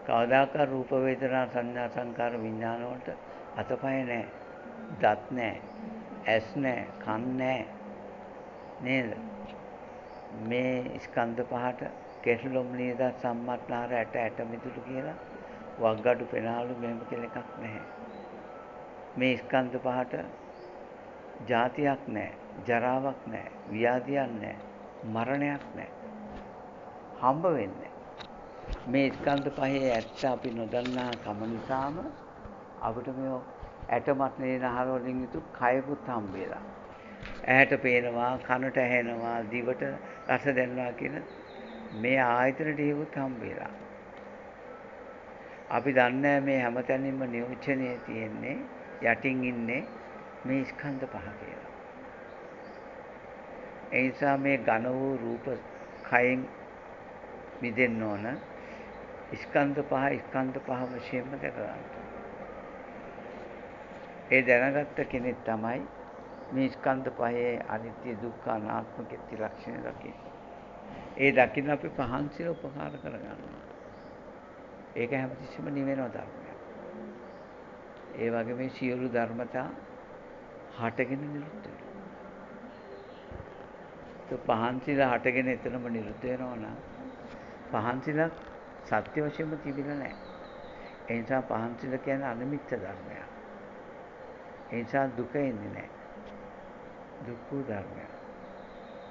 කවදාකවත් රූප වේදනා සංඥා සංකාර විඥාන වලට අතපය නැහැ. දත් නැහැ. ඇස් නැහැ. කන් නැහැ. නේද? මේ ස්කන්ධ පහට කෙස්ලොම් නියද සම්මත්නාර ඇට මිදුළු කියලා වග්ගඩු පෙනාලු මෙහෙම කියලා එකක් නැහැ. මේ ස්කන්ධ පහට ජාතියක් නැහැ, ජරාවක් නැහැ, ව්‍යාධියක් නැහැ, මරණයක් නැහැ. හම්බ වෙන්නේ. මේ ස්කන්ධ පහේ ඇත්ත අපි නොදන්නා කම නිසාම අපිට මේ ඇටමත් නේනහර වලින් යුතු කයකුත් හම්බ වෙලා. ඇහැට පේනවා, කනට ඇහෙනවා, දිවට රස දැනෙනවා කියන මේ ආයතන ටිකකුත් හම්බ වෙලා. අපි දන්නේ මේ හැමතැනින්ම නියෝජනයේ තියෙන්නේ යටින් ඉන්නේ මේ ස්කන්ධ පහ කියලා. ඒ නිසා මේ ඝන වූ රූප කයෙන් මිදෙන්න ඕන. ස්කන්ධ පහ වශයෙන්ම දැක ගන්න. ඒ දැනගත්ත කෙනෙක් තමයි මේ ස්කන්ධ පහේ අනිත්‍ය දුක්ඛ අනාත්ම කෙටි ලක්ෂණ දකින්නේ. ඒ දකින්න අපි පහන්සිල උපකාර කරගන්නවා. ඒක හැමතිස්සෙම නිවෙනව ධර්මයක්. ඒ වගේ මේ සියලු ධර්මතා හටගෙන නිරුද්ධ වෙනවා. පහන්සිල හටගෙන එතනම නිරුද්ධ වෙනවා නම් පහන්සිලක් සත්‍ය වශයෙන්ම තිබිලා නැහැ. ඒ නිසා පහන්සිල කියන්නේ අනිමිත්ත ධර්මයක්. ඒ නිසා දුක එන්නේ නැහැ. දුක්ඛ ධර්මයක්.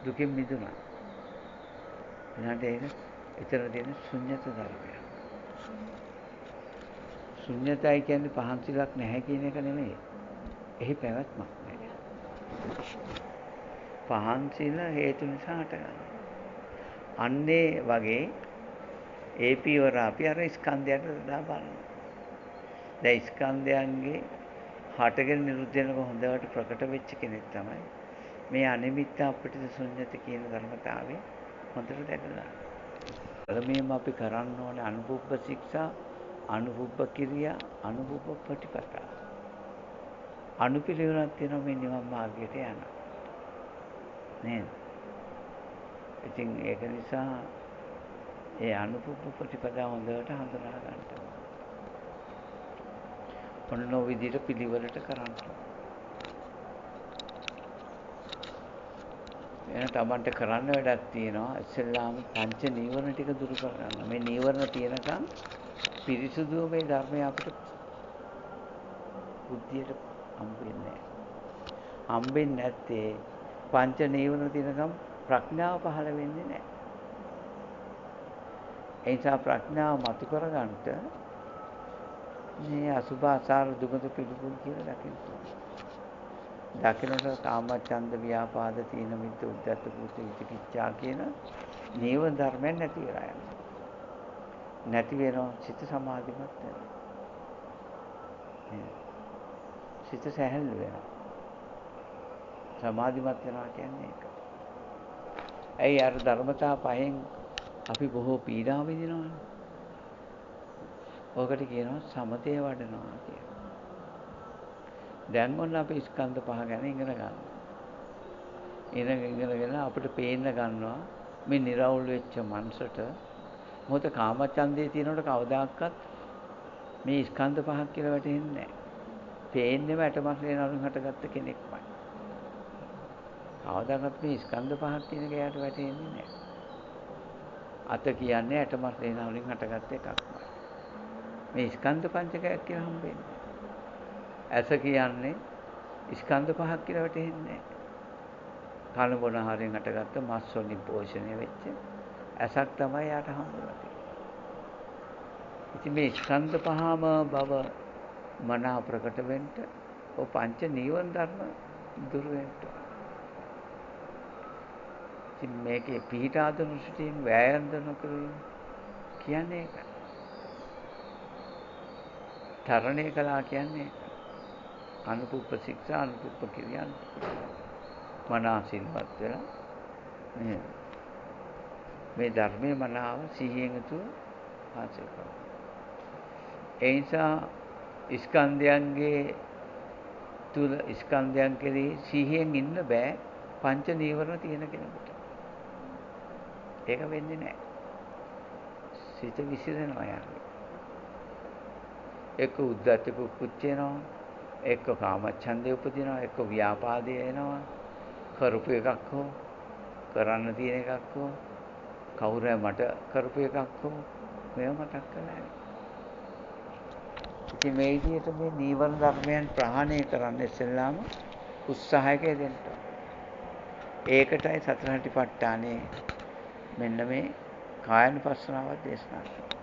දුකින් මිදුණා. ඊළඟට ඒක එතන තියෙන ශුන්්‍යත ධර්මයක්. ශුන්‍යතයි කියන්නේ පහන්සිලක් නැහැ කියන එක නෙමෙයි. එහි පැවැත්මක් නැහැ. පහන්සිල හේතු නිසා හටගන්නවා. අන්නේ වගේ ඒ පියවර අපි අර ස්කන්ධයට දා බලනවා. දැන් ස්කන්ධයන්ගේ හටගෙන නිරුද්ධ වෙනක හොඳට ප්‍රකට වෙච්ච කෙනෙක් තමයි මේ අනිමිත්ත අපිට ශුන්‍යත කියන ධර්මතාවය හොඳට දැක ගන්න. ධර්මයෙන්ම අපි කරන්න ඕනේ අනුභව ශික්ෂා, අනුභව කිරියා, අනුභව ප්‍රතිපදා. අනුපිළිවෙලක් තියෙනවා මේ නිවන් මාර්ගයට යන. නේද? ඉතින් ඒක නිසා ඒ අනුභව ප්‍රතිපදා හොඳට හඳුනා ගන්න ඕනේ. ඔන්න ඔය විදිහට පිළිවෙලට කරන්න ඕනේ. එන තමන්ට කරන්න වැඩක් තියෙනවා. ඉස්සෙල්ලාම පංච නීවරණ ටික දුරු කරගන්න. මේ නීවරණ තියෙනකම් පිරිසුදුව මේ ධර්මය අපිට බුද්ධියට හම්බෙන්නේ නැහැ. හම්බෙන්නේ නැත්තේ පංච නීවරණ තියෙනකම් ප්‍රඥාව පහළ වෙන්නේ නැහැ. ඒ නිසා ප්‍රඥාව මතු කරගන්නට මේ අසුභ ආසාර දුගඳ පිළිකුල් කියලා දකින්න. දකින්නට කාමච්ඡන්ද ව්‍යාපාද තීන මිද්ද උද්ධච්ච කුච්ච විචිකිච්ඡා කියන නීව ධර්මයන් නැති වෙලා යනවා. නැති වෙනවා සිත සමාධිමත් වෙනවා. සිත සැහැල්ලු වෙනවා. සමාධිමත් වෙනවා කියන්නේ ඒක. ඇයි අර ධර්මතා පහෙන් අපි බොහෝ පීඩා විඳිනවනේ. ඔකට කියනවා සමතේ වඩනවා කියලා. දැන් ඔන්න අපි ස්කන්ධ පහ ගැන ඉගෙන ගන්නවා. ඉගෙනගෙන අපිට පේන්න ගන්නවා මේ निराවුල් වෙච්ච මනසට මොකද කාමචන්දේ තියෙනකොට කවදාකවත් මේ ස්කන්ධ පහක් කියලා වැටහෙන්නේ නැහැ. පේන්නේම ඇටමස්ලේ නරුන් හටගත්ත කෙනෙක්මයි. කවදාකවත් මේ ස්කන්ධ පහක් කියන එක එයාට වැටහෙන්නේ නැහැ. අත කියන්නේ ඇටමස්ලේ නරුන් හටගත්ත එකක්මයි. මේ ස්කන්ධ පංචකයක් කියලා හම්බෙන්නේ. ඇස කියන්නේ ස්කන්ධ පහක් කියලා වැටහෙන්නේ නැහැ. කන බොන ආහාරයෙන් හටගත්ත මස් වලින් පෝෂණය වෙච්ච ඇසක් තමයි යාට හම්බුලා තියෙන්නේ. ඉතින් මේ ස්කන්ධ පහම බව මනා ප්‍රකට වෙන්න ඔය පංච නීවරණ ධර්ම දුර වෙන්න. ඉතින් මේකේ පිහිටාදුන සිටින් වෑයම් කරන කියන්නේ ඒක. තරණය කළා කියන්නේ අනුපුප්ප ශික්ෂා අනුපුප්ප කිරියන් මනා සිල්වත් වෙලා නේද? මේ ධර්මයේ මනාව සිහියෙන් යුතුව වාසය කරනවා. ඒ නිසා ස්කන්ධයන්ගේ තුල ස්කන්ධයන් කෙරෙහි සිහියෙන් ඉන්න බෑ පංච නීවරණ තියෙන කෙනෙකුට. ඒක වෙන්නේ නැහැ. සිත විසිරෙනවා යන්නේ. එක්ක උද්ධච්ච කුක්කුච්ච එනවා, එක්ක කාමච්ඡන්දය උපදිනවා, එක්ක ව්‍යාපාදය එනවා. කරපු එකක් හෝ කරන්න තියෙන එකක් හෝ කවුරු හරි මට කරපු එකක් හෝ මේව මතක් කරලා යනවා. ඉතින් මේ විදිහට මේ නීවරණ ධර්මයන් ප්‍රහාණය කරන්න ඉස්සෙල්ලාම උත්සාහයක යෙදෙන්න ඕන. ඒකටයි සතර සතිපට්ඨානේ මෙන්න මේ කායानुපස්සනාව දේශනා කරන්නේ.